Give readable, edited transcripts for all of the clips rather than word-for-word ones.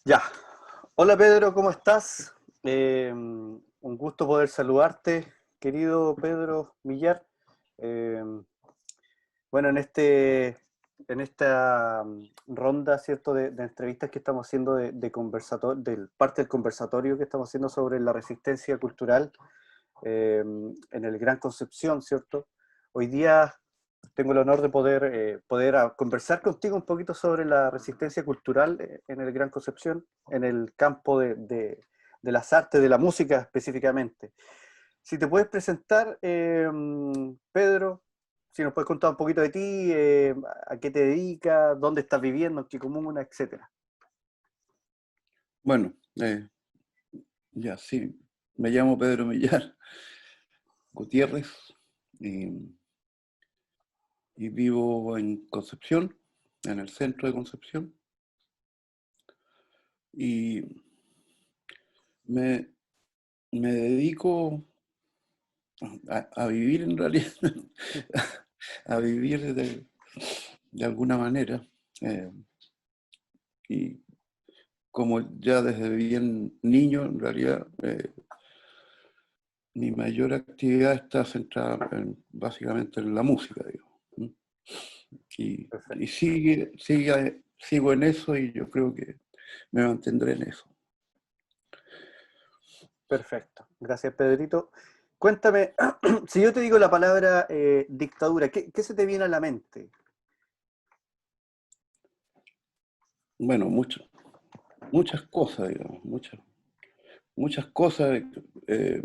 Ya. Hola Pedro, ¿cómo estás? Un gusto poder saludarte, querido Pedro Millar. Eh, bueno, en esta ronda, ¿cierto?, de entrevistas que estamos haciendo del parte del conversatorio que estamos haciendo sobre la resistencia cultural en el Gran Concepción, ¿cierto? Hoy día tengo el honor de poder conversar contigo un poquito sobre la resistencia cultural en el Gran Concepción, en el campo de las artes, de la música específicamente. Si te puedes presentar, Pedro, si nos puedes contar un poquito de ti, a qué te dedicas, dónde estás viviendo, en qué comuna, etcétera. Bueno, ya sí, me llamo Pedro Millar Gutiérrez y, y vivo en Concepción, en el centro de Concepción, y me, me dedico a vivir en realidad, a vivir de alguna manera. eh, y como ya desde bien niño, en realidad, mi mayor actividad está centrada básicamente en la música, digo. Y Perfecto. sigo en eso y yo creo que me mantendré en eso. Perfecto. Gracias, Pedrito. Cuéntame, si yo te digo la palabra dictadura, ¿qué se te viene a la mente? Bueno, muchas cosas, digamos, muchas cosas, eh,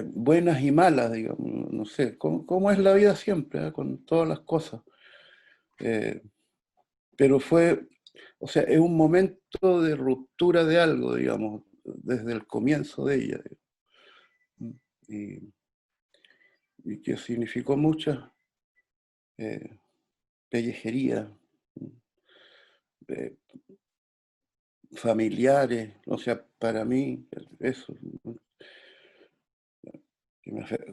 buenas y malas, digamos, no sé, cómo es la vida siempre, con todas las cosas. Eh, pero o sea, es un momento de ruptura de algo, digamos, desde el comienzo de ella, digamos, y que significó muchas eh, pellejerías, eh, familiares, o sea, para mí, eso,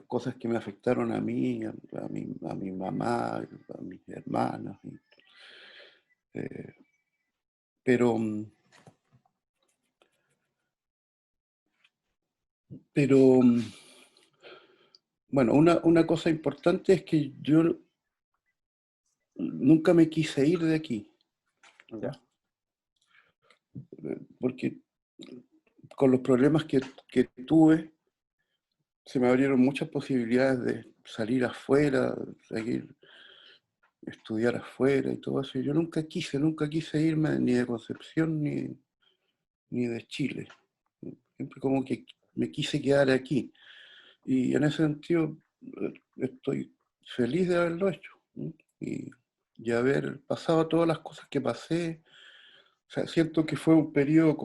cosas que me afectaron a mí, a mi mamá, a mis hermanas, eh, pero, pero, bueno, una cosa importante es que yo nunca me quise ir de aquí, Ya. porque con los problemas que tuve, se me abrieron muchas posibilidades de salir afuera, seguir estudiar afuera y todo eso. Y yo nunca quise irme ni de Concepción ni de Chile. Siempre como que me quise quedar aquí. Y en ese sentido estoy feliz de haberlo hecho, ¿no? Y haber pasado todas las cosas que pasé. O sea, siento que fue un periodo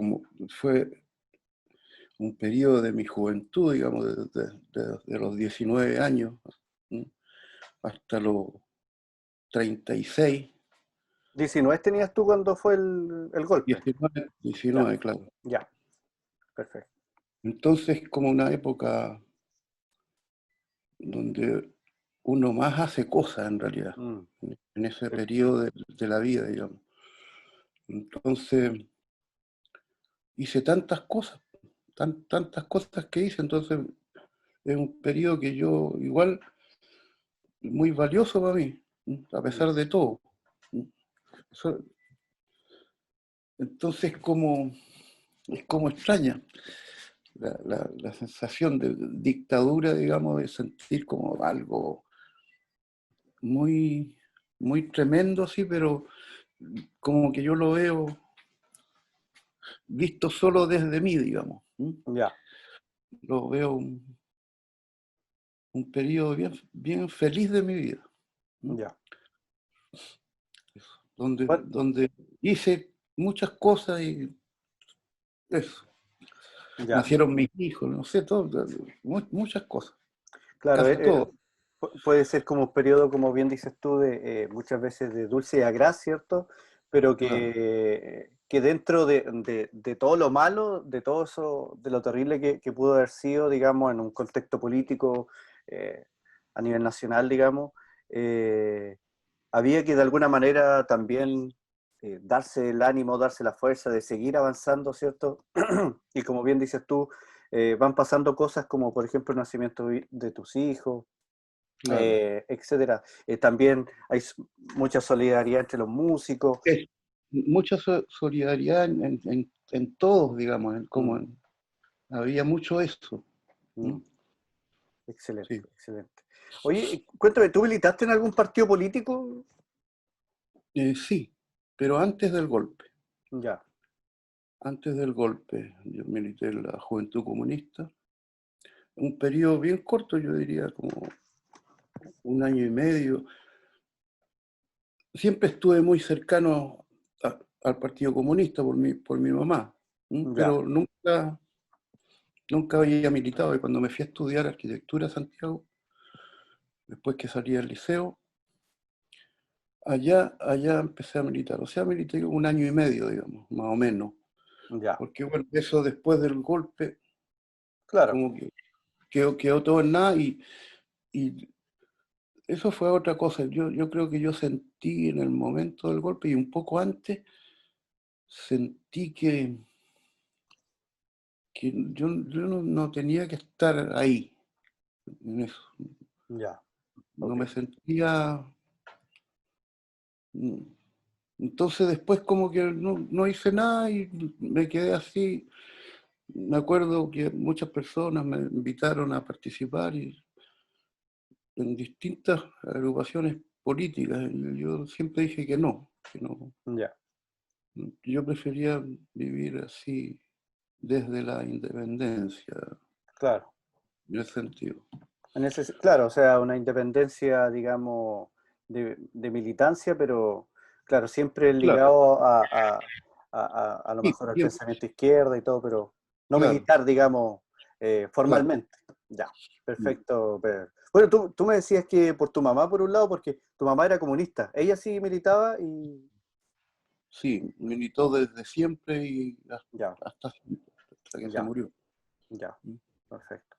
de mi juventud, digamos, de los 19 años, ¿no?, hasta los 36, 19 tenías tú cuando fue el golpe. 19, Ya, claro. ya, perfecto. Entonces, como una época donde uno más hace cosas en realidad, Mm, en ese sí, periodo de la vida, digamos. Entonces, hice tantas cosas, tantas cosas que hice, entonces es un periodo que yo igual muy valioso para mí, a mm, pesar de todo. Eso- entonces es como extraña la sensación de dictadura, digamos, de sentir como algo muy, muy tremendo, sí, pero como que yo lo veo visto solo desde mí, digamos. ya, Lo veo un periodo bien feliz de mi vida, ya. Bueno, donde hice muchas cosas y eso. ya. Nacieron mis hijos, no sé, todo, muchas cosas, Claro, casi todo. puede ser como un periodo, como bien dices tú, de muchas veces de dulce y agraz, ¿cierto? Pero Claro, que dentro de todo lo malo, de todo eso, de lo terrible que pudo haber sido, digamos, en un contexto político a nivel nacional, digamos, eh, había que de alguna manera también darse el ánimo, darse la fuerza de seguir avanzando, ¿cierto? Y como bien dices tú, van pasando cosas como, por ejemplo, el nacimiento de tus hijos, Claro. etcétera. También hay mucha solidaridad entre los músicos. Es mucha solidaridad en todos, digamos, Mm, había mucho eso. mm, excelente, Sí. excelente. Oye, cuéntame, ¿tú militaste en algún partido político? Sí, pero antes del golpe. Ya, Antes del golpe, yo milité en la Juventud Comunista, un periodo bien corto, yo diría como un año y medio. Siempre estuve muy cercano al Partido Comunista por mi mamá, ya, pero nunca había militado. Y cuando me fui a estudiar arquitectura a Santiago, después que salí del liceo, allá empecé a militar. O sea, milité un año y medio, digamos, más o menos. ya, Porque bueno, eso después del golpe, claro. como que quedó todo en nada y eso fue otra cosa. Yo creo que yo sentí en el momento del golpe y un poco antes, sentí que yo no tenía que estar ahí, en eso. Ya, No ok. me sentía. mm, Entonces después como que no hice nada y me quedé así. Me acuerdo que muchas personas me invitaron a participar en distintas agrupaciones políticas. Y yo siempre dije que no, que no. Ya, Yo prefería vivir así desde la independencia, claro. en ese sentido. Claro, o sea, una independencia, digamos, de militancia, pero claro, siempre Claro, ligado a lo sí, mejor al siempre, pensamiento izquierda y todo, pero no claro, militar, digamos, claro. formalmente. Ya, perfecto, Pedro. Bueno, tú me decías que por tu mamá, por un lado, porque tu mamá era comunista. Ella sí militaba y... Sí, militó desde siempre y Ya, hasta que se ya, murió. ya, perfecto.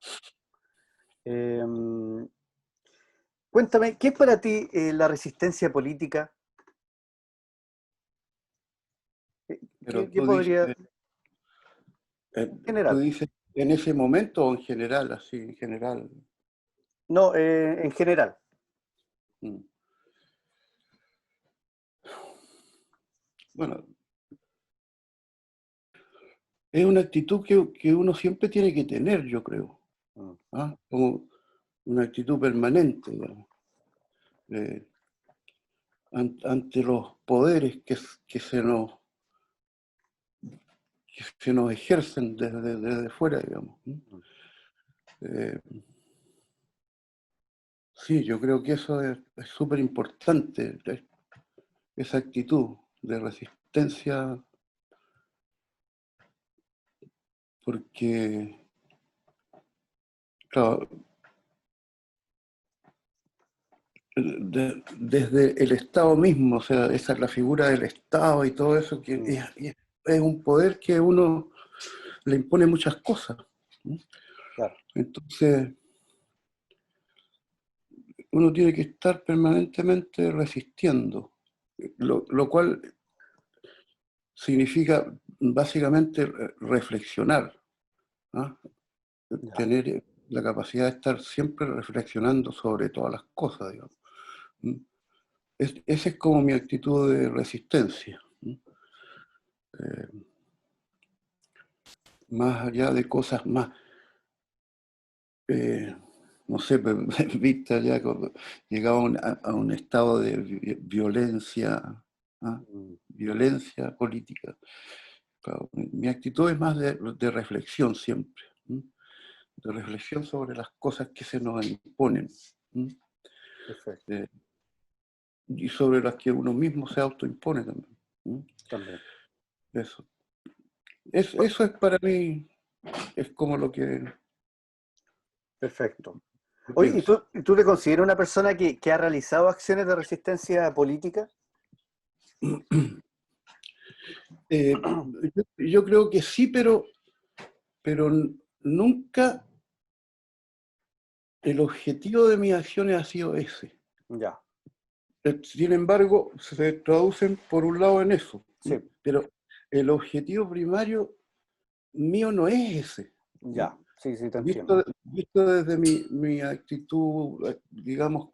Em, Cuéntame, ¿qué es para ti la resistencia política? Pero Qué podría, eh, en tú general? dices en ese momento o en general, así, en general. No, en general. Mm. Bueno, es una actitud que uno siempre tiene que tener, yo creo, Mm, ¿ah? Como una actitud permanente, digamos, eh, ante los poderes que se nos ejercen desde fuera, digamos. mm, Eh, sí, yo creo que eso es súper importante, esa actitud de resistencia, porque, claro, desde el Estado mismo, o sea, esa es la figura del Estado y todo eso, que mm, es un poder que uno le impone muchas cosas, ¿no? claro, Entonces, uno tiene que estar permanentemente resistiendo, lo cual significa básicamente reflexionar, ¿ah? ya, Tener la capacidad de estar siempre reflexionando sobre todas las cosas, digamos. Esa es como mi actitud de resistencia. Eh, Más allá de cosas más, eh, no sé, vista ya, llegaba a un estado de violencia, ¿ah? mm, Violencia política. Claro, mi actitud es más de reflexión siempre, de reflexión sobre las cosas que se nos imponen, perfecto, eh, y sobre las que uno mismo se autoimpone también. también. Eso. Bu- Eso es para mí, es como lo que Perfecto. Oye, pienso. y tú te consideras una persona que ha realizado acciones de resistencia política? Yo creo que sí, pero nunca el objetivo de mis acciones ha sido ese. Ya, Sin embargo, se traducen por un lado en eso. Sí, Pero el objetivo primario mío no es ese. ya, sí, sí, te entiendo. Visto desde mi actitud, digamos,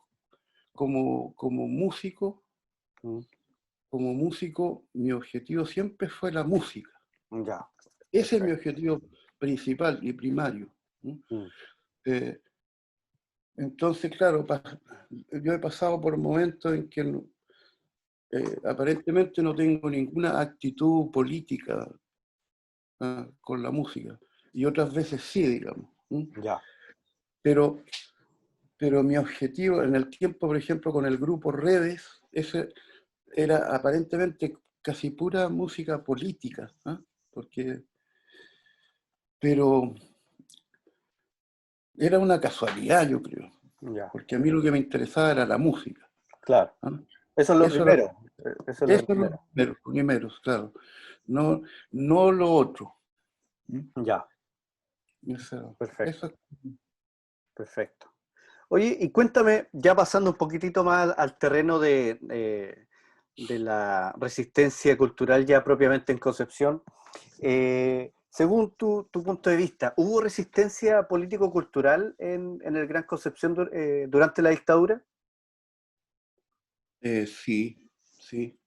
Mm, como músico, mi objetivo siempre fue la música. ya, Ese es mi perfecto. objetivo principal y primario. Mm, Eh, entonces, claro, yo he pasado por momentos en que aparentemente no tengo ninguna actitud política con la música, y otras veces sí, digamos. ya, Pero, pero mi objetivo en el tiempo, por ejemplo, con el grupo Redes, ese era aparentemente casi pura música política, porque, pero era una casualidad, yo creo, ya, porque a mí lo que me interesaba era la música. claro. ¿Ah? Eso es lo Eso era, primero. Eso es lo eso es primero. los primeros, claro. No, no lo otro. ¿Mm? Ya, Eso, perfecto, perfecto. Oye, y cuéntame, ya pasando un poquitito más al terreno de la resistencia cultural ya propiamente en Concepción, según tu punto de vista, ¿hubo resistencia político-cultural en el Gran Concepción durante la dictadura? sí, sí.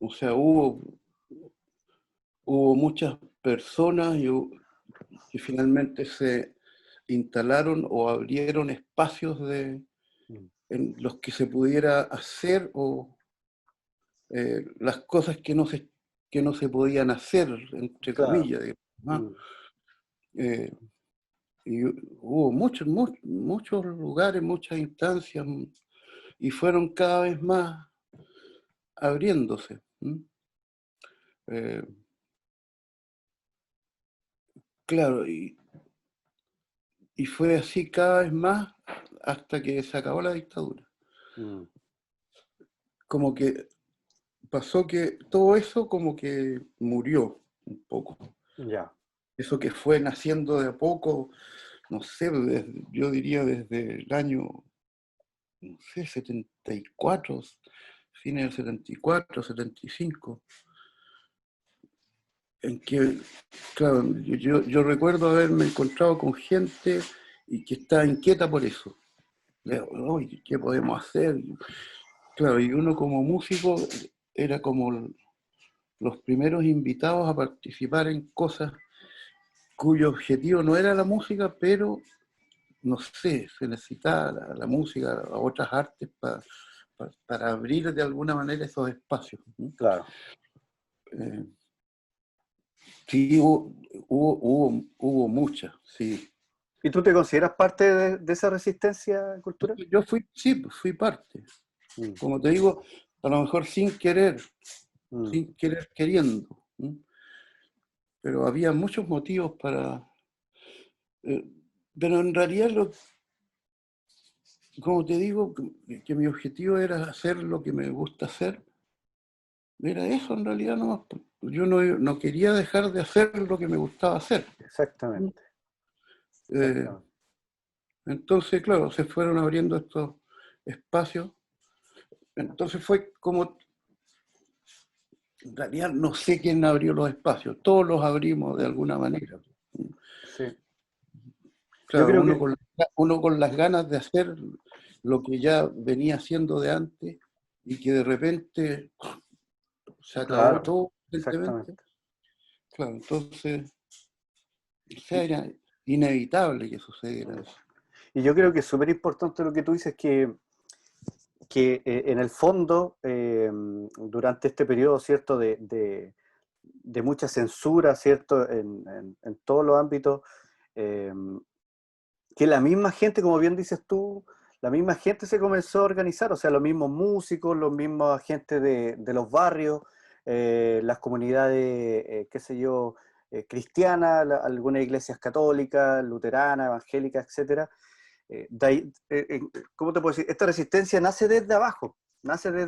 O sea, hubo muchas personas que finalmente se instalaron o abrieron espacios Mm, en los que se pudiera hacer o las cosas que no se podían hacer, entre claro. comillas, digamos, ¿no? Mm, Eh, y hubo muchos lugares, muchas instancias, y fueron cada vez más abriéndose. Eh, claro, y fue así cada vez más hasta que se acabó la dictadura. mm, Como que pasó que todo eso como que murió un poco. ya, Eso que fue naciendo de a poco, no sé, yo diría desde el año, no sé, 74, fines del 74, 75, en que, claro, yo recuerdo haberme encontrado con gente y que estaba inquieta por eso. Oye, ¿qué podemos hacer? Claro, y uno como músico era como los primeros invitados a participar en cosas cuyo objetivo no era la música, pero no sé, se necesitaba la música, a otras artes para abrir de alguna manera esos espacios. claro. Eh, sí, hubo muchas, sí. ¿Y tú te consideras parte de esa resistencia cultural? Yo sí, pues, fui parte. Mm, Como te digo, a lo mejor mm, sin querer queriendo. Pero había muchos motivos eh, pero en realidad, como te digo, que mi objetivo era hacer lo que me gusta hacer. Era eso en realidad nomás. Yo no quería dejar de hacer lo que me gustaba hacer. exactamente, Eh, exactamente. entonces, claro, se fueron abriendo estos espacios. Entonces fue como, en realidad no sé quién abrió los espacios, todos los abrimos de alguna manera. Sí. Yo Claro, creo que, uno con las ganas de hacer lo que ya venía haciendo de antes y que de repente se acabó claro, todo, evidentemente. exactamente. Claro, entonces, o sea, Y, era inevitable que sucediera mm, eso. y yo creo que es súper importante lo que tú dices, que en el fondo, durante este periodo, ¿cierto?, de mucha censura, ¿cierto?, en todos los ámbitos, eh, que la misma gente, como bien dices tú, la misma gente se comenzó a organizar, o sea, los mismos músicos, los mismos agentes de los barrios, las comunidades, qué sé yo, cristianas, algunas iglesias católicas, luteranas, evangélicas, etcétera. ¿Cómo te puedo decir? Esta resistencia nace desde abajo, nace de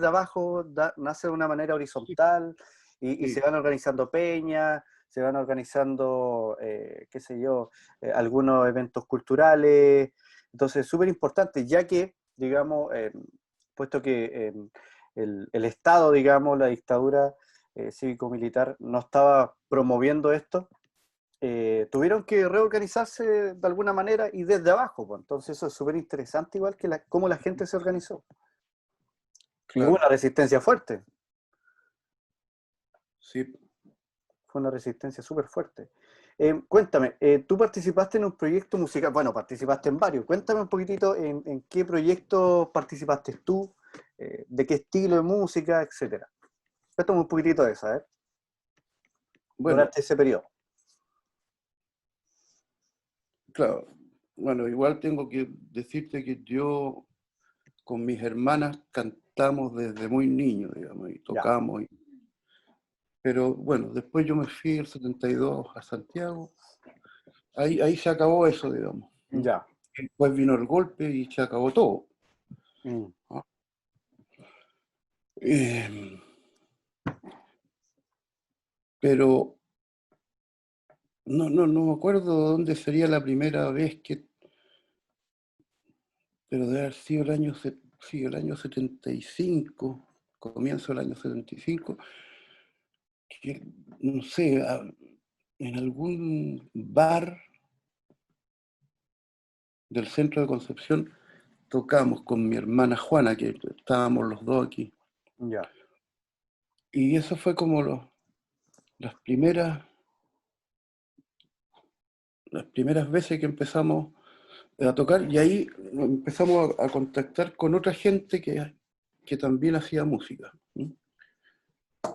una manera Sí, horizontal y se sí, van organizando peñas, se van organizando, qué sé yo, algunos eventos culturales. Entonces, súper importante, ya que, digamos, puesto que el Estado, digamos, la dictadura cívico-militar no estaba promoviendo esto, tuvieron que reorganizarse de alguna manera y desde abajo, pues. Entonces eso es súper interesante, igual que cómo la gente se organizó. Y hubo Claro, una resistencia fuerte, sí. fue una resistencia súper fuerte. Cuéntame, tú participaste en un proyecto musical, bueno, participaste en varios, cuéntame un poquitito en qué proyectos participaste tú, de qué estilo de música, etcétera. Cuéntame un poquitito de eso, ¿eh? Bueno, Durante ese periodo. claro. Bueno, igual tengo que decirte que yo con mis hermanas cantamos desde muy niño, digamos, y Ya, tocamos. Pero bueno, después yo me fui el 72 a Santiago. Ahí se acabó eso, digamos. ya. Después vino el golpe y se acabó todo. Mm, ¿No? Eh, pero no me acuerdo dónde sería la primera vez que, pero debe haber sido sí, el año 75, comienzo del año 75, que, no sé, en algún bar del centro de Concepción tocamos con mi hermana Juana, que estábamos los dos aquí. ya. Y eso fue como las las primeras veces que empezamos a tocar, y ahí empezamos a contactar con otra gente que también hacía música. ¿Sí?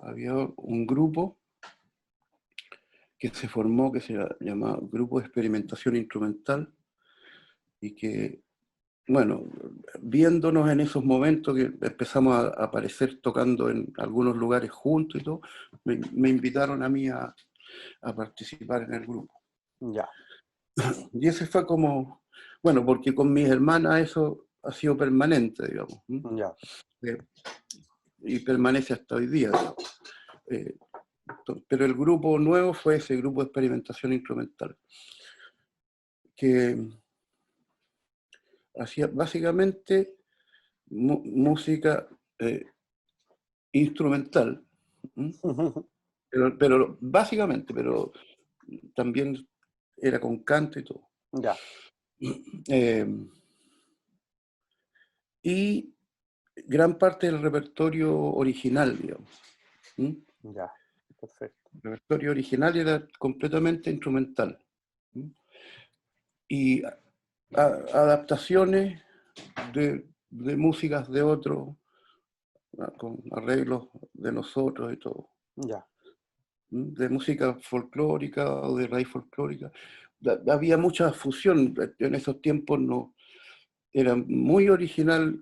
Había un grupo que se formó, que se llamaba Grupo de Experimentación Instrumental, y que, bueno, viéndonos en esos momentos que empezamos a aparecer tocando en algunos lugares juntos y todo, me invitaron a mí a participar en el grupo. Ya, Y ese fue como, bueno, porque con mis hermanas eso ha sido permanente, digamos, ya. eh, y permanece hasta hoy día, digamos. Eh, pero el grupo nuevo fue ese grupo de experimentación instrumental, que hacía básicamente música instrumental, pero básicamente, pero también era con canto y todo. Ya, Eh, y gran parte del repertorio original, digamos. ¿Mm? ya. Perfecto. El repertorio original era completamente instrumental. ¿Mm? Y adaptaciones de músicas de otros, con arreglos de nosotros y todo. Ya. De música folclórica o de raíz folclórica. Había mucha fusión. En esos tiempos no, era muy original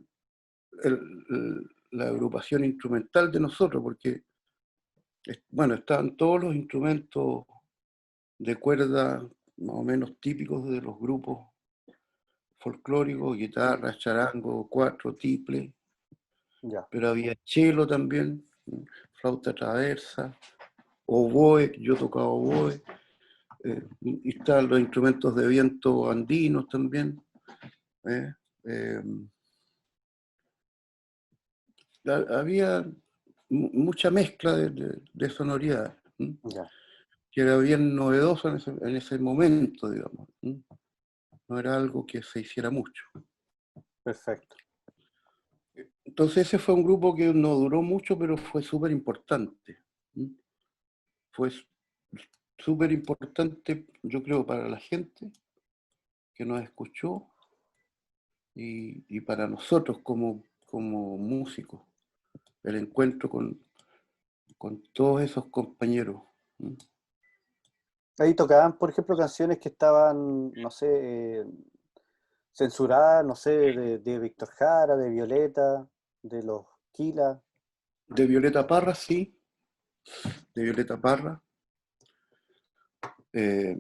la agrupación instrumental de nosotros, porque bueno, estaban todos los instrumentos de cuerda más o menos típicos de los grupos folclóricos, guitarra, charango, cuatro, tiple, Ya. pero había cello también, flauta traversa, oboe, yo tocaba oboe, y estaban los instrumentos de viento andinos también. ¿Eh? Eh, Había mucha mezcla de sonoridad, Ya. que era bien novedoso en ese momento, digamos. No era algo que se hiciera mucho. Perfecto. Entonces ese fue un grupo que no duró mucho, pero fue súper importante. Fue súper importante, yo creo, para la gente que nos escuchó y para nosotros como músicos, el encuentro con todos esos compañeros. Ahí tocaban, por ejemplo, canciones que estaban, no sé, censuradas, no sé, de Víctor Jara, de Violeta, de los Kila. De Violeta Parra, sí, de Violeta Parra. Eh,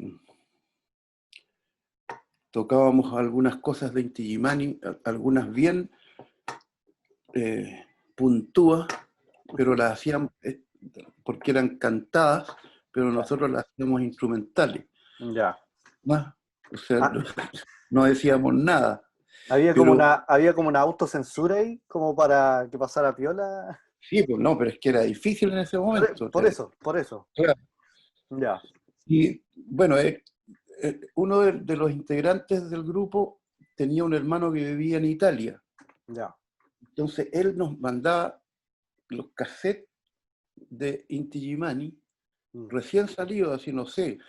Tocábamos algunas cosas de Inti Illimani, algunas bien puntúas, pero las hacían porque eran cantadas, pero Ya. nosotros las hacíamos instrumentales. Ya. Más, o sea, Ah, no decíamos nada. Pero había como una autocensura ahí, como para que pasara piola. sí, pues no, pero es que era difícil en ese momento. Por eso, por eso. Claro. Ya, Y bueno, uno de los integrantes del grupo tenía un hermano que vivía en Italia. ya. Entonces él nos mandaba los cassettes de Inti Illimani, Mm, recién salidos, así no sé.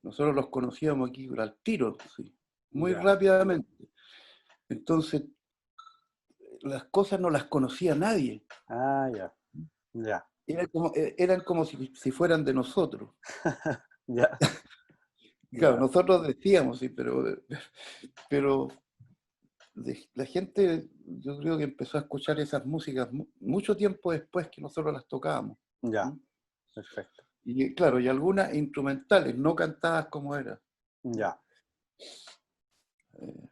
Nosotros los conocíamos aquí al tiro, sí, muy ya. rápidamente. Entonces las cosas no las conocía nadie. Ah, ya, ya, Eran como si fueran de nosotros. ya, Claro, ya, nosotros decíamos, sí, pero la gente, yo creo que empezó a escuchar esas músicas mucho tiempo después que nosotros las tocábamos. ya, ¿Mm? perfecto. Y claro, y algunas instrumentales, no cantadas como era. Ya. Eh,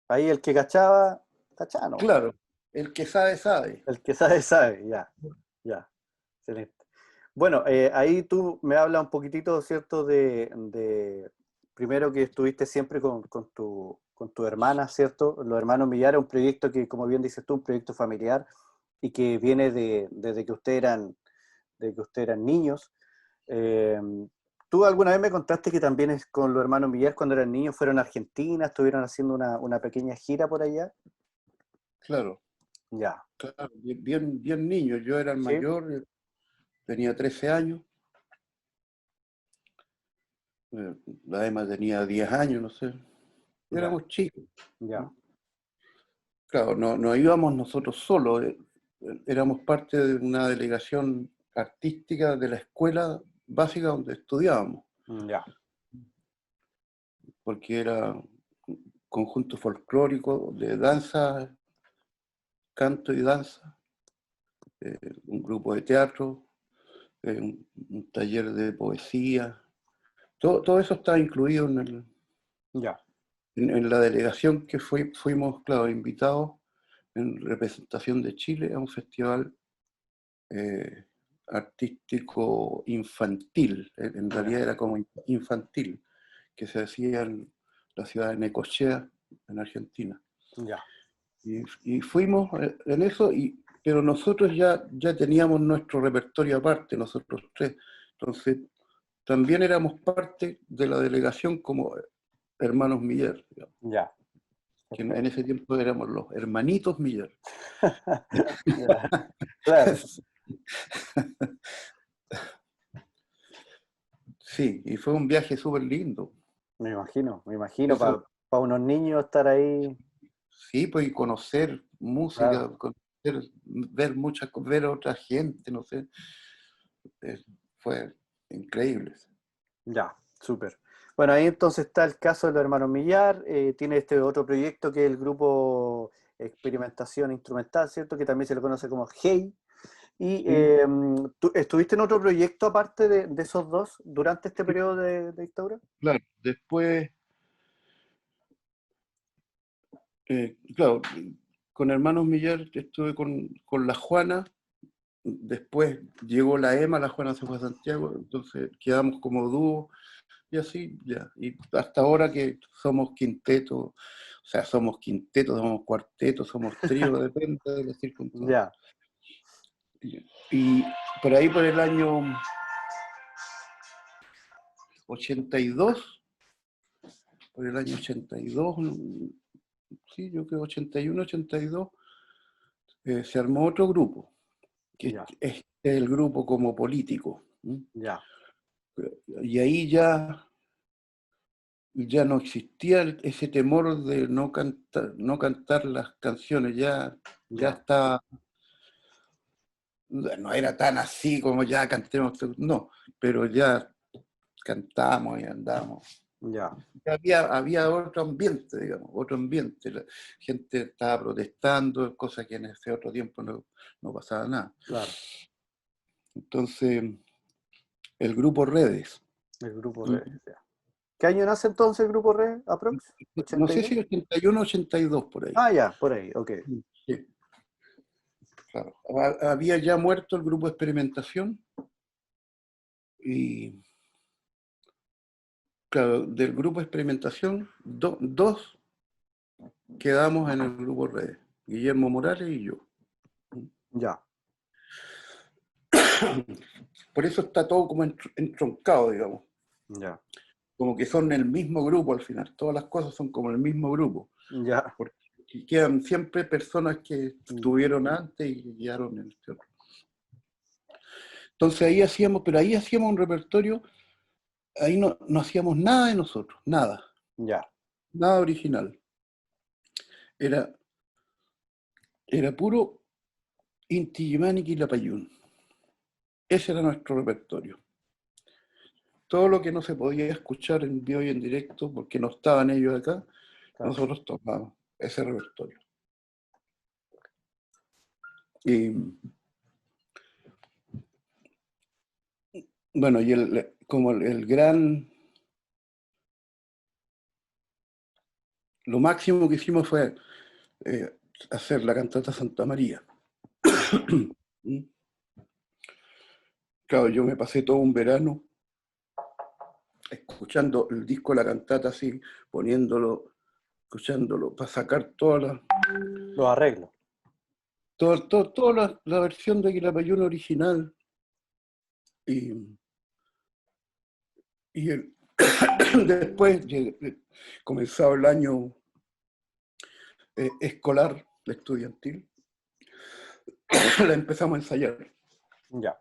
Ahí el que cachaba, cachaba nomás. claro, el que sabe, sabe. El que sabe, sabe, ya, ya. Excelente. Bueno, ahí tú me hablas un poquitito, ¿cierto? Primero que estuviste siempre con tu hermana, ¿cierto? Los hermanos Millar, un proyecto que, como bien dices tú, un proyecto familiar y que viene desde que de que ustedes eran niños. Eh, Tú alguna vez me contaste que también es con los hermanos Millar, cuando eran niños, fueron a Argentina, estuvieron haciendo una pequeña gira por allá. Claro, Ya, claro, bien, bien niño. Yo era el ¿sí? mayor, tenía 13 años, eh, la Emma tenía 10 años, no sé. Ya, Éramos chicos. ya, ¿No? Claro, no íbamos nosotros solos, éramos parte de una delegación artística de la escuela básica donde estudiábamos, ya, porque era un conjunto folclórico de danza, canto y danza, un grupo de teatro, un taller de poesía, todo eso estaba incluido ya, en la delegación que fuimos, claro, invitados en representación de Chile a un festival eh, artístico infantil, en ya, realidad era como infantil, que se hacía en la ciudad de Necochea, en Argentina. ya, Y fuimos en eso, pero nosotros ya teníamos nuestro repertorio aparte, nosotros tres. Entonces, también éramos parte de la delegación como hermanos Miller, digamos, ya, que en perfecto. ese tiempo éramos los hermanitos Miller. Ya, claro, Sí, y fue un viaje súper lindo. me imagino, Eso, para unos niños estar ahí, sí, pues y conocer claro, música, ver a otra gente, no sé, eh, fue increíble. ya, súper. Bueno, ahí entonces está el caso de los hermanos Millar, tiene este otro proyecto que es el grupo Experimentación Instrumental, ¿cierto? Que también se le conoce como HEY. Y Sí, ¿tú estuviste en otro proyecto aparte de esos dos durante este periodo de dictadura? claro. Después, claro, con Hermanos Millar estuve con la Juana, después llegó la Emma, la Juana se fue a Santiago, entonces quedamos como dúo y así, ya. Y hasta ahora que somos quinteto, o sea, somos quinteto, somos cuarteto, somos trío, depende de las circunstancias. Ya, Y por ahí, por el año 82, por el año 82, sí, yo creo 81, 82, se armó otro grupo, que ya, es el grupo como político. ¿Sí? ya, Y ahí ya no existía ese temor de no cantar las canciones, ya ya, estaba, no era tan así como ya cantemos, no, pero ya cantamos y andamos. ya, Había otro ambiente, digamos, otro ambiente. La gente estaba protestando, cosa que en ese otro tiempo no pasaba nada. claro. Entonces, el grupo Redes, El grupo mm, Red. Ya. ¿Qué año nace entonces el grupo Red, aprox? no sé ¿82? si 81 o 82 por ahí. Ah, ya, por ahí, ok. Sí, claro. Había ya muerto el grupo de experimentación y, claro, del grupo de experimentación, dos quedamos en el grupo Redes, Guillermo Morales y yo. Ya, Por eso está todo como entroncado, digamos. ya, Como que son el mismo grupo al final. Todas las cosas son como el mismo grupo. ya. Porque quedan siempre personas que estuvieron antes y guiaron el otro. Entonces ahí hacíamos, pero ahí hacíamos un repertorio, ahí no hacíamos nada de nosotros, nada, Ya, nada original. Era, era puro Inti Illimani y Quilapayún. Ese era nuestro repertorio. Todo lo que no se podía escuchar en vivo y en directo, porque no estaban ellos acá, claro. nosotros tocábamos ese repertorio. Y bueno, y como el gran, lo máximo que hicimos fue hacer la cantata Santa María. ¿Mm? Claro, yo me pasé todo un verano escuchando el disco La Cantata así, poniéndolo, escuchándolo, para sacar Los arreglos. toda la versión de Quilapayún original. Y después, comenzado el año escolar, estudiantil, la empezamos a ensayar. Ya,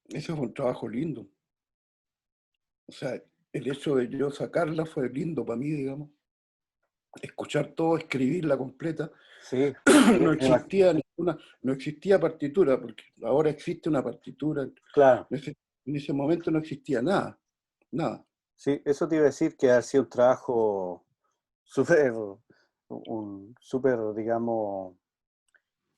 Ese fue un trabajo lindo. O sea, el hecho de yo sacarla fue lindo para mí, digamos. Escuchar todo, escribirla completa. sí. No existía no existía partitura, porque ahora existe una partitura. Claro, En ese momento no existía nada, nada. sí, eso te iba a decir que ha sido un trabajo súper, súper, digamos,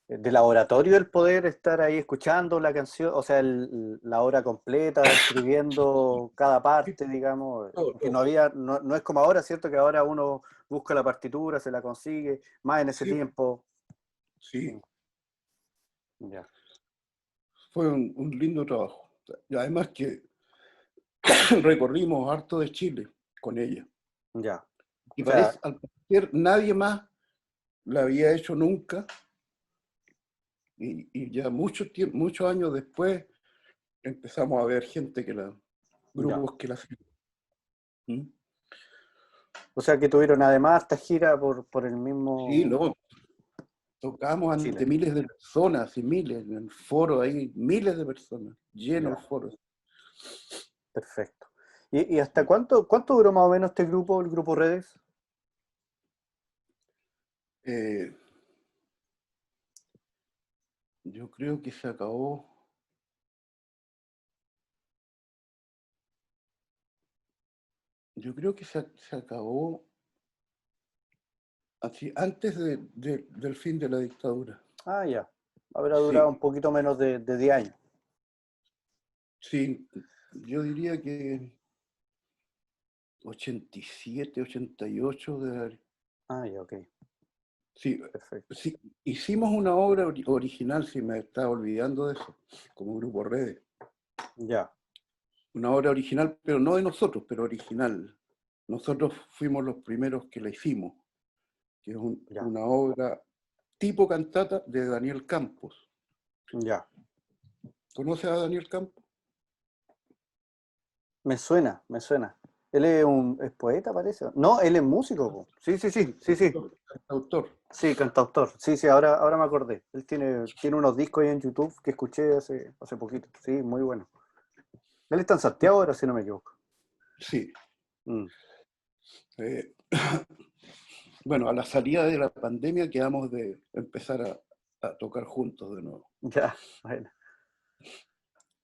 de laboratorio el poder estar ahí escuchando la canción, o sea, la obra completa, escribiendo cada parte, digamos, porque no Todo. había, no es como ahora, ¿cierto? Que ahora uno busca la partitura, se la consigue, más en ese Sí, tiempo. sí, Ya, fue un lindo trabajo. Y además que recorrimos harto de Chile con ella. ya. Y O sea, parece, al parecer, nadie más la había hecho nunca. Y ya muchos años después empezamos a ver gente ya. grupos que la hacían. ¿Mm? O sea que tuvieron además esta gira por el Sí, mismo luego tocamos ante Chile. miles de personas y miles, en el foro ahí, miles de personas, lleno el Ya, foro. perfecto. ¿Y hasta cuánto duró más o menos este grupo, el grupo Redes? Eh, yo creo que se acabó, yo creo que se acabó así, antes del fin de la dictadura. Ah, ya. Habrá durado Sí, un poquito menos de 10 años. sí, yo diría que 87, 88 de haber. Ah, ya, ok. Sí, Perfecto. sí, hicimos una obra original, si me estaba olvidando de eso, como Grupo Redes. Ya, Una obra original, pero no de nosotros, pero original. Nosotros fuimos los primeros que la hicimos, que es ya, una obra tipo cantata de Daniel Campos. ya. ¿Conoces a Daniel Campos? Me suena, me suena. Él es poeta, parece. No, él es músico, po. Sí, sí, sí, sí, sí. Autor. Sí, cantautor. Sí, sí, ahora me acordé. Él tiene unos discos ahí en YouTube que escuché hace poquito. Sí, muy bueno. Él está en Santiago ahora, si no me equivoco. Sí. Mm, Eh, bueno, a la salida de la pandemia quedamos de empezar a tocar juntos de nuevo. ya, bueno.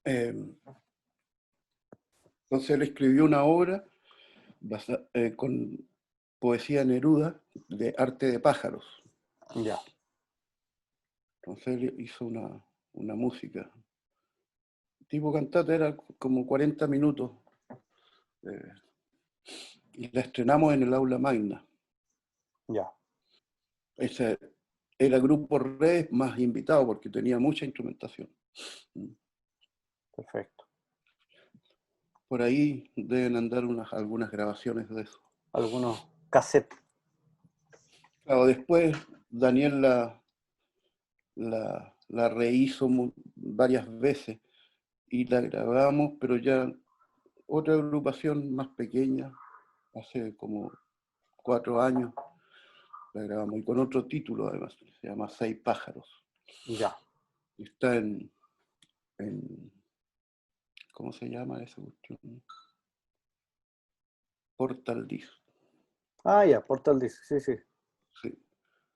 Eh, entonces él escribió una obra con poesía Neruda de arte de pájaros. Ya, Entonces él hizo una música. Tipo cantata era como 40 minutos. eh, y la estrenamos en el aula magna. ya, Ese era grupo Red más invitado porque tenía mucha instrumentación. perfecto. Por ahí deben andar algunas grabaciones de eso. Algunos cassettes. Claro, después Daniel la rehizo varias veces y la grabamos, pero ya otra agrupación más pequeña, hace como 4 años, la grabamos, y con otro título además, se llama Seis Pájaros. Ya. Está en ¿cómo se llama esa cuestión? Portal Disc. Ah, ya, Portal Disc, sí, sí. Sí,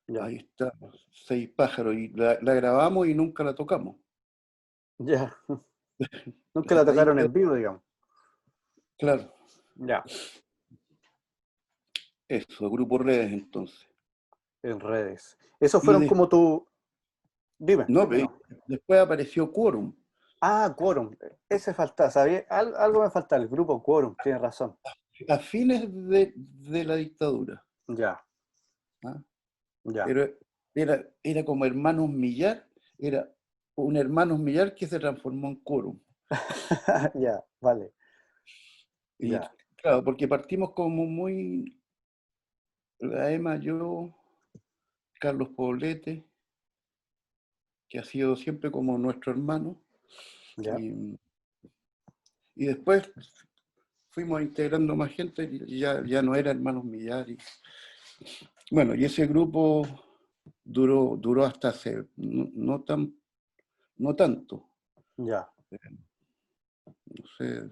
Ya, ahí está, Seis Pájaros, y la grabamos y nunca la tocamos. ya. Nunca la Ahí tocaron quedó, en vivo, digamos. claro, Ya, eso, Grupo Redes entonces. en redes. Esos Y fueron como tu... Dime, no, dime, no. después apareció Quorum, Ah, Quorum. Ese falta, ¿sabía? Algo me falta, el grupo Quorum, tienes razón. a fines de la dictadura. Ya, ¿Ah? ya. Pero era como Hermanos Millar, era un Hermanos Millar que se transformó en Quorum. Ya, vale, Y ya, claro, porque partimos como muy, la Emma, yo, Carlos Poblete, que ha sido siempre como nuestro hermano, ya, y, y después fuimos integrando más gente y ya no era Hermanos Millar. Bueno, y ese grupo duró hasta hace no tanto, ya, no sé,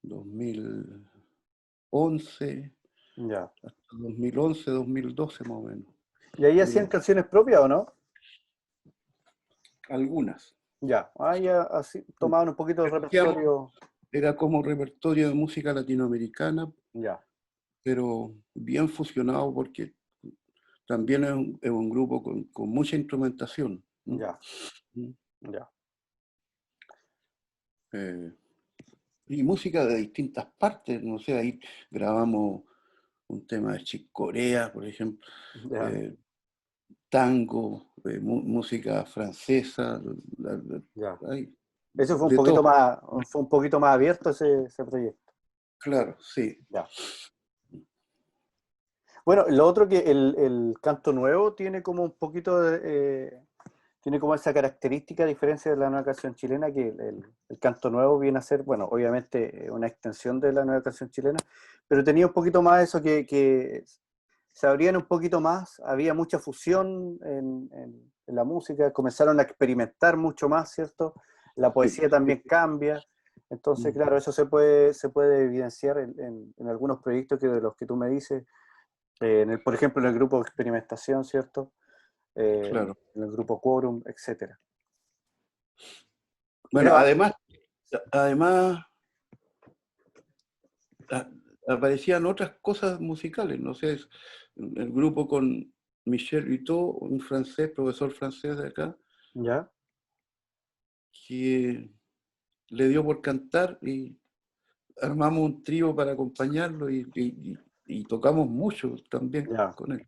2011, ya. hasta 2011, 2012 más o menos. ¿Y ahí hacían Duró canciones propias o no? algunas. Ya, ahí así tomaban un poquito de Hacíamos, repertorio. era como repertorio de música latinoamericana, Ya, pero bien fusionado porque también es un grupo con mucha instrumentación. ya, ya, Eh, y música de distintas partes, no sé, ahí grabamos un tema de Chick Corea, por ejemplo, ya, eh, tango, música francesa, ya. hay Eso de todo, fue un poquito más abierto ese proyecto. claro, sí. Ya. Bueno, lo otro que el canto nuevo tiene como un poquito tiene como esa característica, a diferencia de la nueva canción chilena, que el canto nuevo viene a ser, bueno, obviamente una extensión de la nueva canción chilena, pero tenía un poquito más eso que se abrían un poquito más, había mucha fusión en la música, comenzaron a experimentar mucho más, ¿cierto? La Sí, poesía también cambia, entonces, claro, eso se puede evidenciar en algunos proyectos que de los que tú me dices, por ejemplo, en el grupo de experimentación, ¿cierto? claro. En el grupo Quorum, etcétera. Bueno, Graba, además a- aparecían otras cosas musicales, no sé, el grupo con Michel Buteau, un francés, profesor francés de acá, ¿ya? que le dio por cantar y armamos un trío para acompañarlo y tocamos mucho también Ya. con él.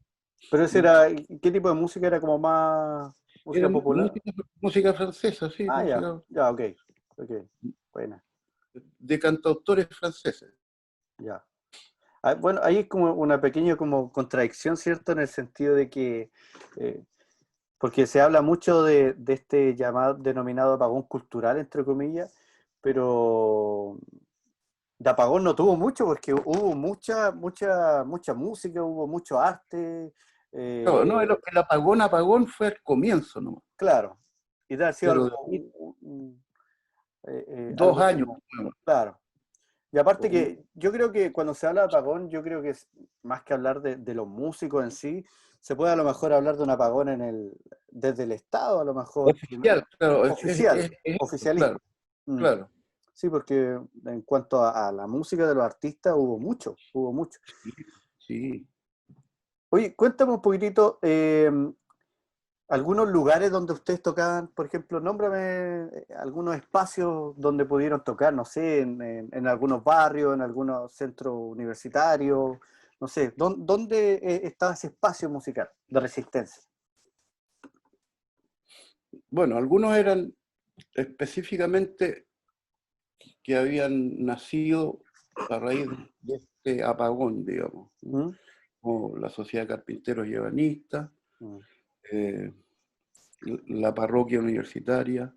Pero ese ¿Mm? era, ¿qué tipo de música era como más Era música popular? música francesa, sí, Ah, ya, música ya, ok, ok, buena, de cantautores franceses. ya. Ah, bueno, ahí es como una pequeña como contradicción, ¿cierto? En el sentido de que, eh, porque se habla mucho de este llamado, denominado apagón cultural, entre comillas, pero de apagón no tuvo mucho porque hubo mucha música, hubo mucho arte, Claro, no, eh, el apagón fue el comienzo nomás, claro, y de haber sido pero algo, de ahí, dos algo años, como, bueno, claro. Y aparte o que yo creo que cuando se habla de apagón, yo creo que es más que hablar de los músicos en sí, se puede a lo mejor hablar de un apagón desde el Estado, a lo mejor, oficial, claro, oficial, es eso, oficialismo. claro, Mm. claro. Sí, porque en cuanto a la música de los artistas hubo mucho, hubo mucho. Sí, sí. Oye, cuéntame un poquitito, algunos lugares donde ustedes tocaban, por ejemplo, nómbrame algunos espacios donde pudieron tocar, no sé, en algunos barrios, en algunos centros universitarios, no sé, ¿dónde estaba ese espacio musical de resistencia? Bueno, algunos eran específicamente que habían nacido a raíz de este apagón, digamos. ¿No? ¿Mm? como la Sociedad de Carpinteros y Ebanistas, Mm. eh, la parroquia universitaria,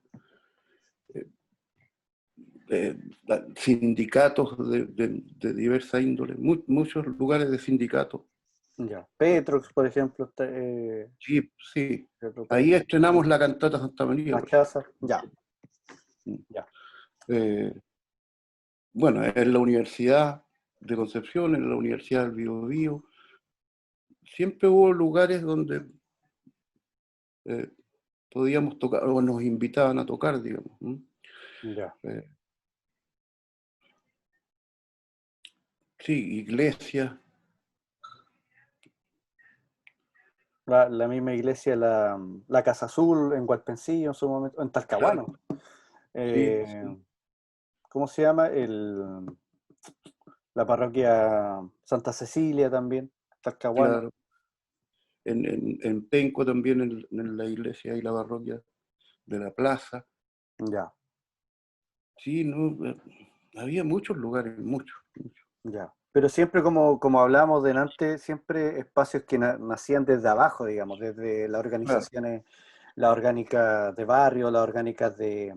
sindicatos de diversa índole, muchos lugares de sindicatos. Ya. Petrox, por ejemplo, Sí, sí. Petro Ahí Petro, estrenamos la cantata Santa María, por ejemplo. Macházar, ya, ya, Eh, bueno, en la Universidad de Concepción, en la Universidad del Biobío, siempre hubo lugares donde eh, podíamos tocar, o nos invitaban a tocar, digamos. ya. Eh, sí, iglesias, La misma iglesia, la Casa Azul en Hualpencillo en su momento, en claro, Talcahuano. sí, Eh, sí, ¿Cómo se llama? La parroquia Santa Cecilia también, Talcahuano. claro. En Penco también, en la iglesia y la parroquia de la plaza. Ya, Sí, no, había muchos lugares, muchos, muchos. ya. Pero siempre como hablábamos delante, siempre espacios que nacían desde abajo, digamos, desde las Claro, organizaciones, las orgánicas de barrio, las orgánicas de,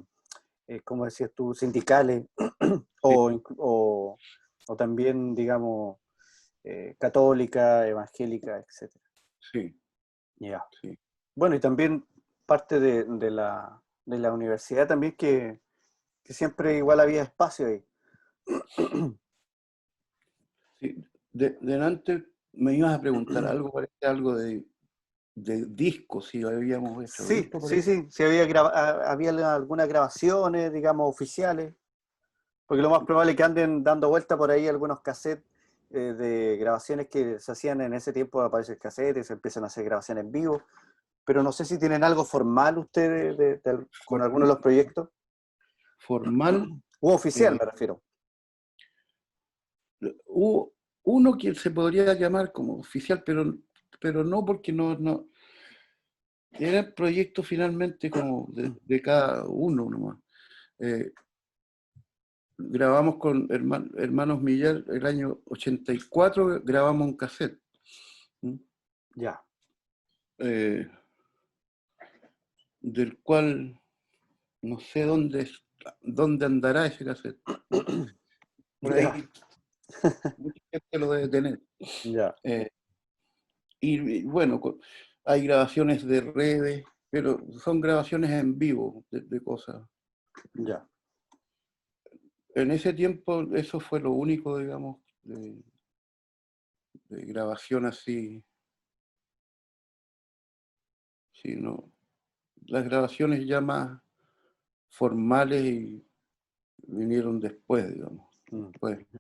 ¿cómo decías tú?, sindicales, sí, o o también, digamos, católica, evangélica, etcétera. sí, Ya. sí. Bueno, y también parte de la universidad también que siempre igual había espacio ahí. Sí. Delante me ibas a preguntar algo, parece algo de discos, si habíamos hecho Sí, discos, sí, parece. sí, sí había algunas grabaciones, digamos, oficiales, porque lo más probable es que anden dando vuelta por ahí algunos cassettes de grabaciones que se hacían en ese tiempo, aparece el cassette y se empiezan a hacer grabaciones en vivo, pero no sé si tienen algo formal ustedes con alguno de los proyectos, Formal, u oficial eh, me refiero. hubo uno que se podría llamar como oficial, pero no porque no, era el proyecto finalmente como de cada uno nomás. Eh, Grabamos con Hermanos Millar el año 84, grabamos un cassette. ¿Mm? Ya, eh, del cual no sé dónde andará ese cassette. ¿Mm? Por ya, ahí mucha gente lo debe tener. ya, Eh, y bueno, hay grabaciones de redes, pero son grabaciones en vivo de cosas. ya, En ese tiempo eso fue lo único, digamos, de grabación así. Sí, no. Las grabaciones ya más formales y vinieron después, digamos. mm. Después, no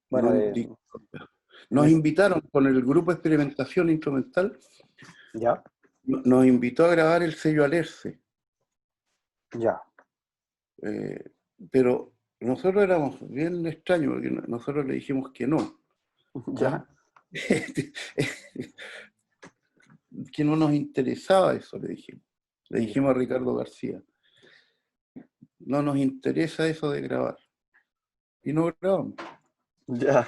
Bueno, en discos. en Nos ese, invitaron con el grupo de experimentación instrumental, ya, nos invitó a grabar el sello Alerce, ya, eh, pero nosotros éramos bien extraños porque nosotros le dijimos que no, ¿ah? ya, Que no nos interesaba eso, le dijimos. Le ya, dijimos a Ricardo García, no nos interesa eso de grabar. Y no grabamos. ya,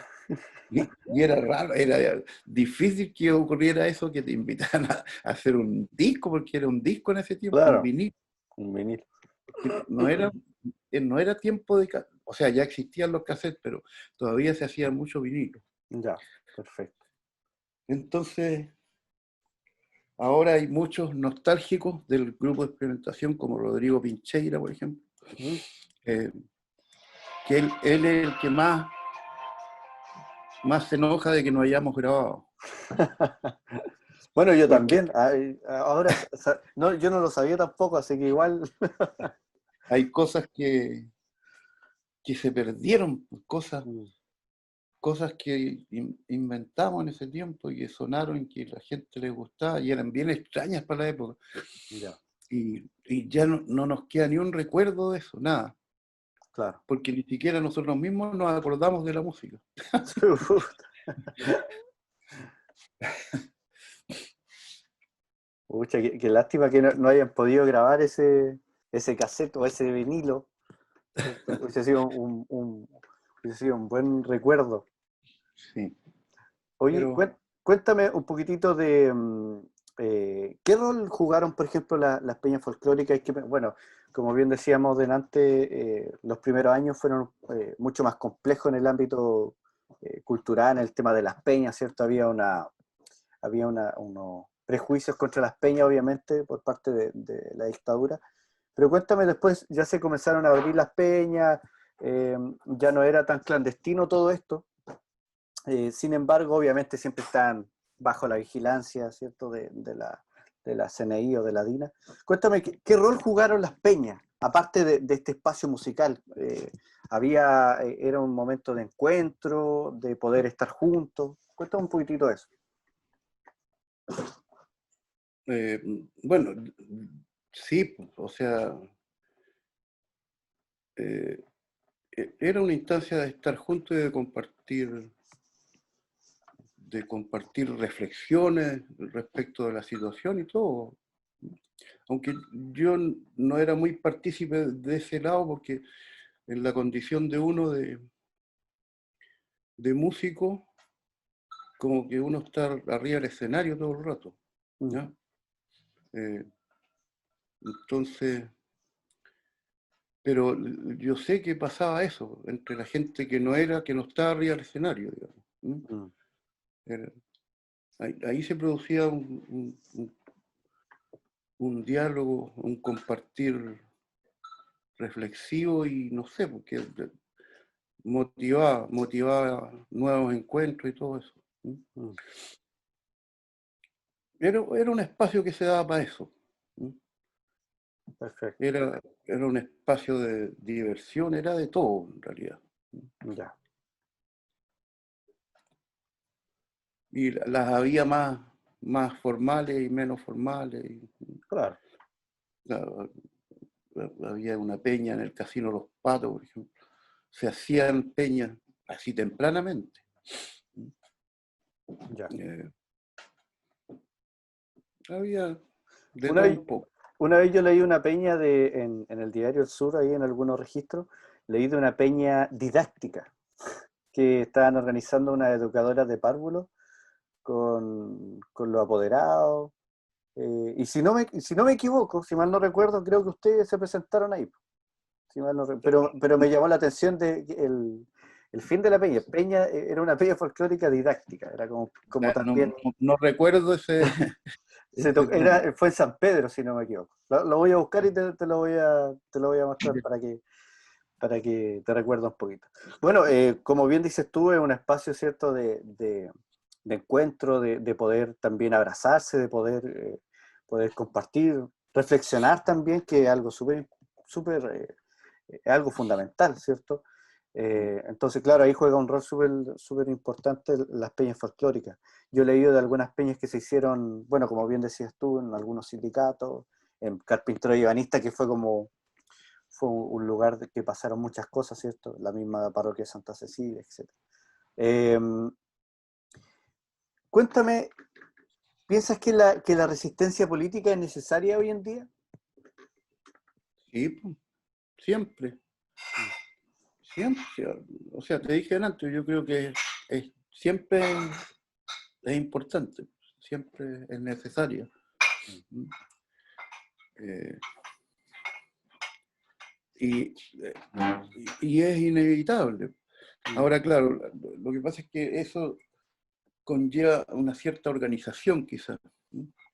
Y era raro, era difícil que ocurriera eso, que te invitaran a hacer un disco, porque era un disco en ese tiempo, un claro, vinil. un vinil. Que no era tiempo de. O sea, ya existían los cassettes, pero todavía se hacía mucho vinilo. Ya, perfecto. Entonces, ahora hay muchos nostálgicos del grupo de experimentación, como Rodrigo Pincheira, por ejemplo, ¿Mm? eh, que él es el que más se enoja de que no hayamos grabado. Bueno, yo Porque también. Ahora, no, yo no lo sabía tampoco, así que igual. hay cosas que se perdieron, Mm. cosas que inventamos en ese tiempo y que sonaron y que a la gente les gustaba y eran bien extrañas para la época. Ya, Y ya no nos queda ni un recuerdo de eso, nada, claro. porque ni siquiera nosotros mismos nos acordamos de la música. Pucha, qué lástima que no hayan podido grabar ese cassette o ese vinilo. Hubiese sido hubiese sido un buen recuerdo. Sí. Oye, Pero cuéntame un poquitito de qué rol jugaron, por ejemplo, las peñas folclóricas. Bueno, como bien decíamos delante, los primeros años fueron mucho más complejos en el ámbito cultural, en el tema de las peñas, ¿cierto? Unos prejuicios contra las peñas, obviamente, por parte de la dictadura. Pero cuéntame, después ya se comenzaron a abrir las peñas, ya no era tan clandestino todo esto. Sin embargo, obviamente siempre están bajo la vigilancia, ¿cierto?, de la CNI o de la DINA. Cuéntame, ¿qué rol jugaron las peñas, aparte de este espacio musical? ¿Era un momento de encuentro, de poder estar juntos? Cuéntame un poquitito de eso. eh, bueno, sí, o sea, eh, era una instancia de estar juntos y de compartir reflexiones respecto de la situación y todo. Aunque yo no era muy partícipe de ese lado, porque en la condición de uno de músico, como que uno está arriba del escenario todo el rato, ¿ya? Eh, entonces, pero yo sé que pasaba eso entre la gente que no estaba arriba del escenario, digamos. Mm. Era- ahí se producía un diálogo, un compartir reflexivo y no sé, porque motivaba nuevos encuentros y todo eso. Mm. Era un espacio que se daba para eso. Perfecto, Era un espacio de diversión, era de todo en realidad. ya, Y las había más formales y menos formales. claro. La- Había una peña en el Casino Los Patos, por ejemplo. Se hacían peñas así tempranamente. Ya. Eh, Había de Una todo vez, un poco. una vez yo leí una peña en el Diario El Sur, ahí en algunos registros, leí de una peña didáctica que estaban organizando unas educadoras de párvulos con los apoderados. Y si no me equivoco, si mal no recuerdo, creo que ustedes se presentaron ahí. Si mal no pero me llamó la atención el fin de la peña. Peña era una peña folclórica didáctica, era como también. No recuerdo ese nombre. Fue en San Pedro, si no me equivoco. Lo voy a buscar y te lo voy a mostrar para que te recuerdes un poquito. Bueno, como bien dices tú, es un espacio, ¿cierto?, de encuentro, de poder también abrazarse, de poder compartir, reflexionar también, que es algo súper, algo fundamental, ¿cierto? Entonces, claro, ahí juega un rol súper importante las peñas folclóricas. Yo he leído de algunas peñas que se hicieron, bueno, como bien decías tú, en algunos sindicatos, en Carpintero y Ebanista, que fue un lugar que pasaron muchas cosas, ¿cierto? La misma parroquia de Santa Cecilia, etc. Eh, Cuéntame, ¿piensas que la resistencia política es necesaria hoy en día? Sí, pues, siempre, siempre. O sea, te dije antes, yo creo que siempre es importante, siempre es necesaria. Eh, y, y es inevitable. Ahora, claro, lo que pasa es que eso conlleva una cierta organización, quizás,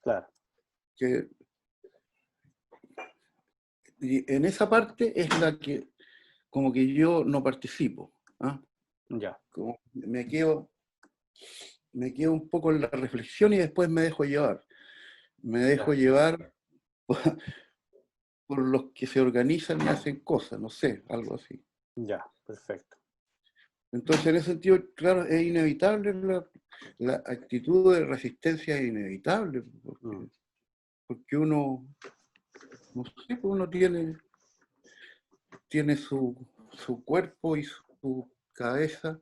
Claro, que y en esa parte es la que como que yo no participo. ¿Ah? ya, Como me quedo un poco en la reflexión y después me dejo llevar. Me dejo ya, llevar por los que se organizan y hacen cosas, no sé, algo así. ya, perfecto. Entonces, en ese sentido, claro, es inevitable la actitud de resistencia, es inevitable, Mm. porque uno, no sé, pues uno tiene su cuerpo y su cabeza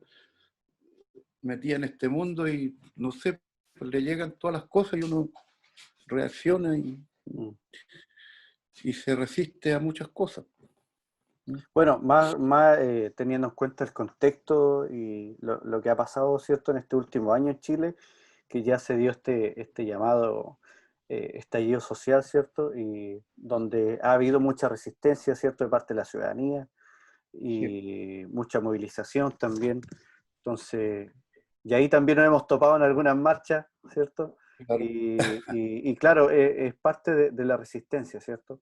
metida en este mundo y, no sé, pues le llegan todas las cosas y uno reacciona Mm. y se resiste a muchas cosas. ¿Mm? Bueno, teniendo en cuenta el contexto y lo que ha pasado, ¿cierto?, en este último año en Chile, que ya se dio este llamado estallido social, ¿cierto? Y donde ha habido mucha resistencia, ¿cierto?, de parte de la ciudadanía Sí, y mucha movilización también. Entonces, y ahí también nos hemos topado en algunas marchas, ¿cierto? claro. Y claro, es parte de la resistencia, ¿cierto?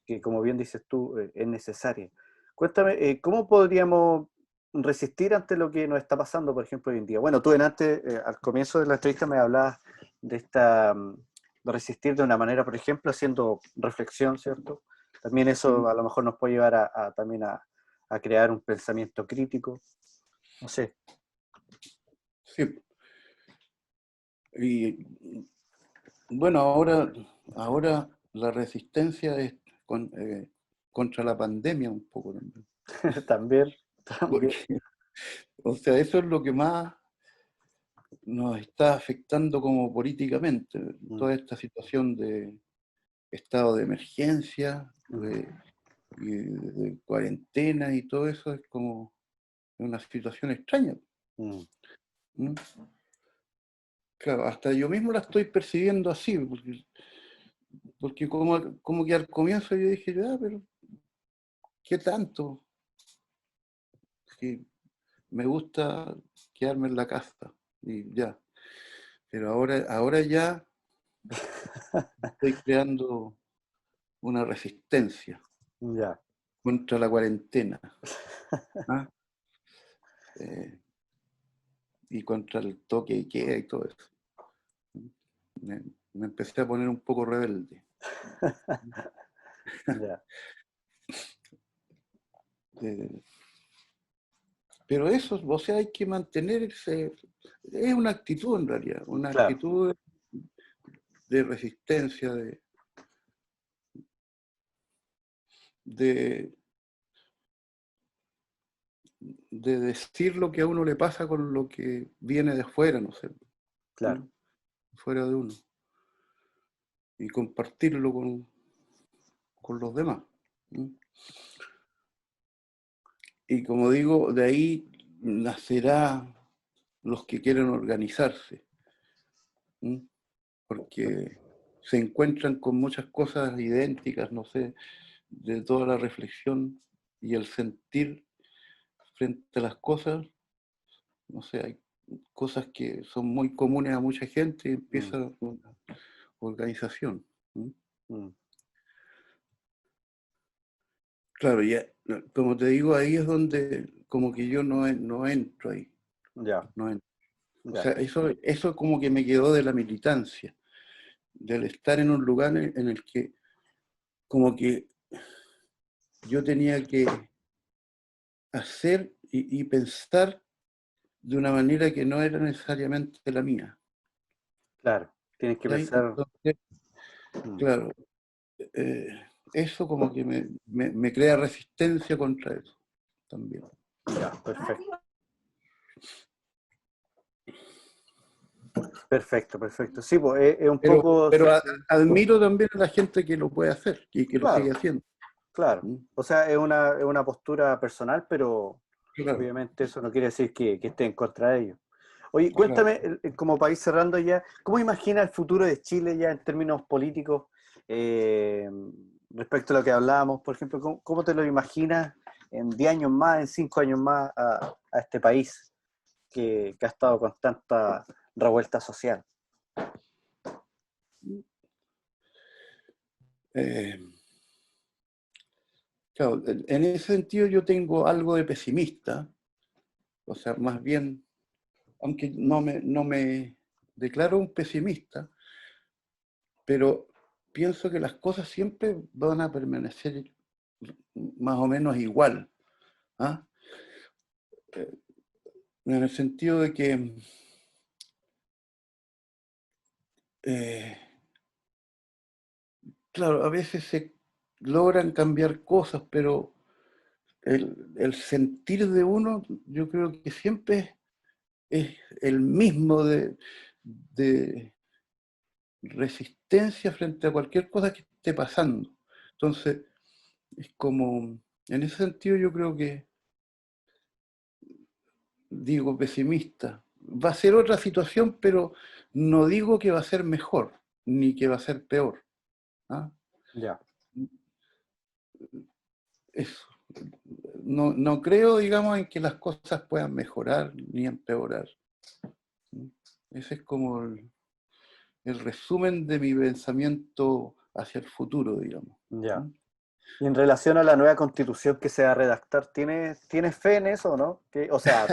Que como bien dices tú, es necesaria. Cuéntame, ¿cómo podríamos resistir ante lo que nos está pasando, por ejemplo, hoy en día? Bueno, tú antes, al comienzo de la entrevista me hablabas de de resistir de una manera, por ejemplo, haciendo reflexión, ¿cierto? También Mm, eso a lo mejor nos puede llevar también a crear un pensamiento crítico, no sé. sí. Y bueno, ahora la resistencia es contra la pandemia un poco también. También, también. Porque, o sea, eso es lo que más nos está afectando como políticamente, Mm, toda esta situación de estado de emergencia mm, y de cuarentena y todo eso es como una situación extraña. mm. ¿Mm? Claro, hasta yo mismo la estoy percibiendo así, porque como que al comienzo yo dije, ah, pero ¿qué tanto? Si me gusta quedarme en la casa y ya. Pero ahora ya estoy creando una resistencia Ya. contra la cuarentena, ¿ah? Eh, y contra el toque de queda y todo eso. Me, me empecé a poner un poco rebelde. Ya, Eh, pero eso, o sea, hay que mantenerse, es una actitud en realidad, una claro. actitud de resistencia, de, de decir lo que a uno le pasa con lo que viene de fuera, no sé, Claro. fuera de uno, y compartirlo con los demás. Y como digo, de ahí nacerá los que quieren organizarse, porque se encuentran con muchas cosas idénticas, no sé, de toda la reflexión y el sentir frente a las cosas, no sé, hay cosas que son muy comunes a mucha gente y Mm, empieza una organización. mm. Claro, ya, como te digo, ahí es donde como que yo no entro ahí, Ya, no entro. O ya. sea, eso como que me quedó de la militancia, del estar en un lugar en el que como que yo tenía que hacer y pensar de una manera que no era necesariamente la mía. Claro. Tienes que ¿Sí? pensar. Entonces, Mm, claro, eh, eso como que me crea resistencia contra eso también. ya, perfecto. Perfecto, perfecto. Sí, pues es un Pero, poco. pero admiro también a la gente que lo puede hacer y que lo sigue Claro, haciendo. claro. ¿Mm? O sea, es una postura personal, pero Claro, obviamente eso no quiere decir que esté en contra de ellos. Oye, claro. cuéntame, como país cerrando ya, ¿cómo imagina el futuro de Chile ya en términos políticos eh, respecto a lo que hablábamos? Por ejemplo, ¿cómo te lo imaginas en 10 años más, en 5 años más a este país que ha estado con tanta revuelta social? Eh, claro, en ese sentido yo tengo algo de pesimista, o sea, más bien, aunque no me declaro un pesimista, pero pienso que las cosas siempre van a permanecer más o menos igual. ¿Ah? Eh, En el sentido de que, eh, claro, a veces se logran cambiar cosas, pero el sentir de uno, yo creo que siempre es el mismo de resistencia frente a cualquier cosa que esté pasando. Entonces, es como En ese sentido yo creo que, digo, pesimista. Va a ser otra situación, pero no digo que va a ser mejor, ni que va a ser peor. ¿Ah? Ya. Eso. No, no creo, digamos, en que las cosas puedan mejorar ni empeorar. Ese es como el resumen de mi pensamiento hacia el futuro, digamos. Ya. Y en relación a la nueva constitución que se va a redactar, ¿tienes fe en eso o no? O sea,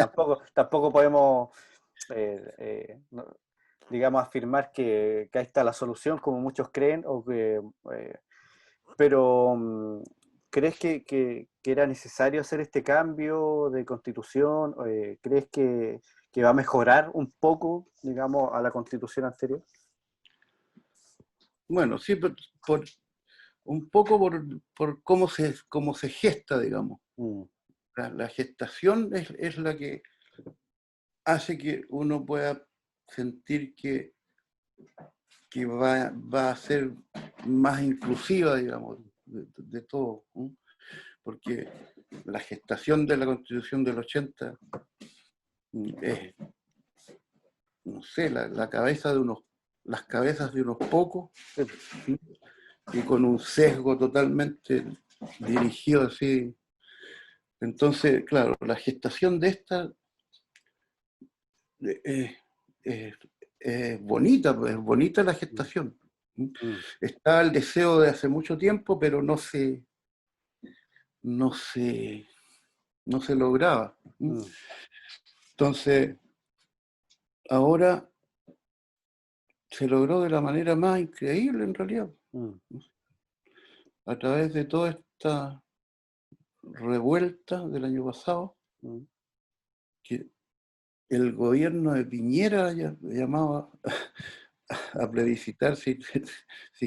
tampoco podemos, digamos, afirmar que ahí está la solución, como muchos creen, pero ¿crees que era necesario hacer este cambio de constitución? ¿Crees que va a mejorar un poco, digamos, a la constitución anterior? Bueno, sí, un poco por cómo se gesta, digamos. Mm, La gestación es la que hace que uno pueda sentir que va a ser más inclusiva, digamos, de todo. ¿No? Porque la gestación de la Constitución del 80 es, no sé, la cabeza de las cabezas de unos pocos, sí, ¿sí? Y con un sesgo totalmente dirigido así. Entonces, claro, la gestación de esta es, es, es bonita la gestación. mm, Está el deseo de hace mucho tiempo, pero no se, no se lograba. mm, Entonces, ahora se logró de la manera más increíble en realidad, mm, a través de toda esta revuelta del año pasado, mm. que el gobierno de Piñera llamaba a plebiscitar si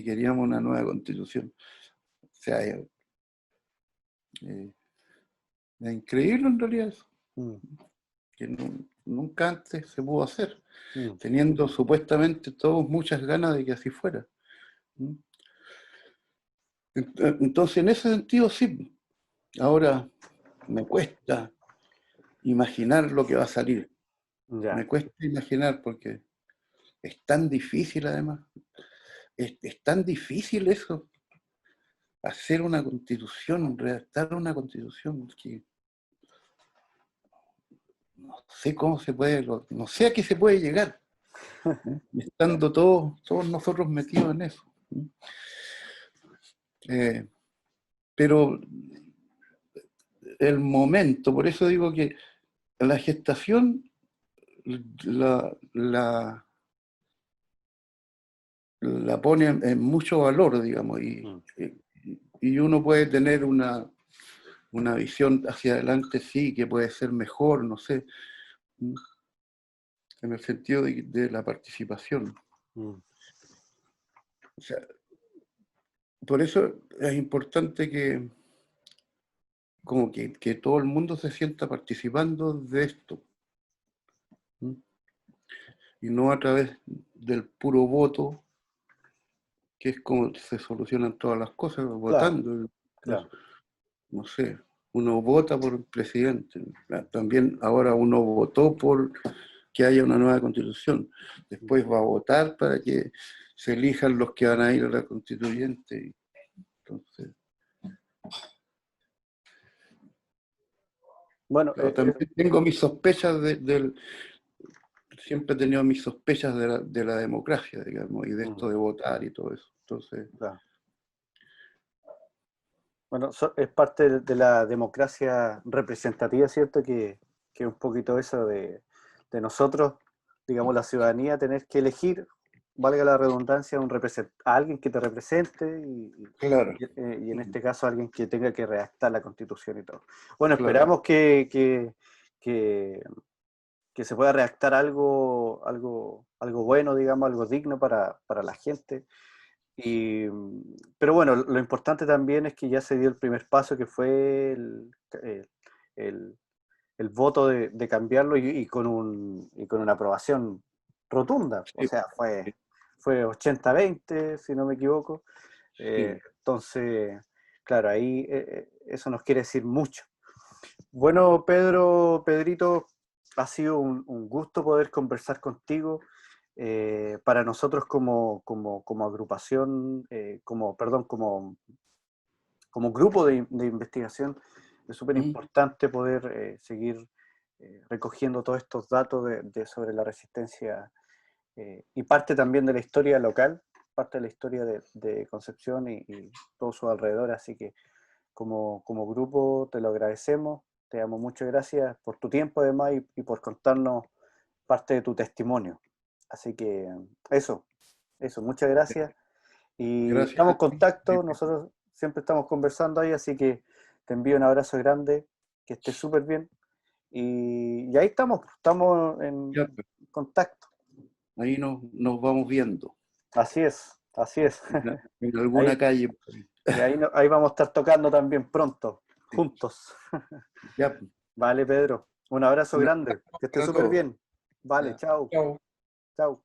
queríamos una nueva constitución. O sea, es increíble en realidad eso, Mm, que nunca antes se pudo hacer, mm, teniendo supuestamente todos muchas ganas de que así fuera. Entonces, en ese sentido, sí. Ahora me cuesta imaginar lo que va a salir. ya, Me cuesta imaginar porque es tan difícil además. Es tan difícil eso, hacer una constitución, redactar una constitución, que no sé cómo se puede, no sé a qué se puede llegar, estando todos nosotros metidos en eso. Eh, pero el momento, por eso digo que la gestación la, la, la pone en mucho valor, digamos, mm, y uno puede tener una visión hacia adelante, sí, que puede ser mejor, no sé, en el sentido de la participación. mm, O sea, por eso es importante que, como que todo el mundo se sienta participando de esto, ¿sí? Y no a través del puro voto, que es como se solucionan todas las cosas, claro, votando. claro. No sé, uno vota por el presidente. También ahora uno votó por que haya una nueva constitución. Después va a votar para que se elijan los que van a ir a la constituyente. Entonces, Bueno, también tengo mis sospechas siempre he tenido mis sospechas de la democracia, digamos, y de mm, esto de votar y todo eso. Entonces, claro. Bueno, es parte de la democracia representativa, ¿cierto? Que un poquito eso de nosotros, digamos, la ciudadanía, tener que elegir, valga la redundancia, a alguien que te represente claro, y en este caso alguien que tenga que redactar la constitución y todo. Bueno, claro. esperamos que, que se pueda redactar algo bueno, digamos, algo digno para la gente. Pero bueno, lo importante también es que ya se dio el primer paso, que fue el- el voto de cambiarlo y con una aprobación rotunda. O Sí, sea, fue 80-20, si no me equivoco. sí. Entonces, claro, ahí eso nos quiere decir mucho. Bueno, Pedrito, ha sido un gusto poder conversar contigo. Para nosotros como agrupación, como grupo de investigación, es súper importante poder seguir recogiendo todos estos datos sobre la resistencia y parte también de la historia local, parte de la historia de Concepción y todo su alrededor. Así que como grupo te lo agradecemos, te damos muchas gracias por tu tiempo además y por contarnos parte de tu testimonio. Así que eso, muchas gracias. Y Gracias estamos a en ti. contacto, nosotros siempre estamos conversando ahí, así que te envío un abrazo grande, que estés súper bien. Y ahí estamos en Ya, pues, contacto. ahí nos vamos viendo. Así es, así es. En alguna Ahí, calle por ahí. y ahí vamos a estar tocando también pronto, juntos. Ya, pues, Vale, Pedro, un abrazo un grande, abrazo que estés para súper todos. bien. Vale, Ya. chao, Chao. chao.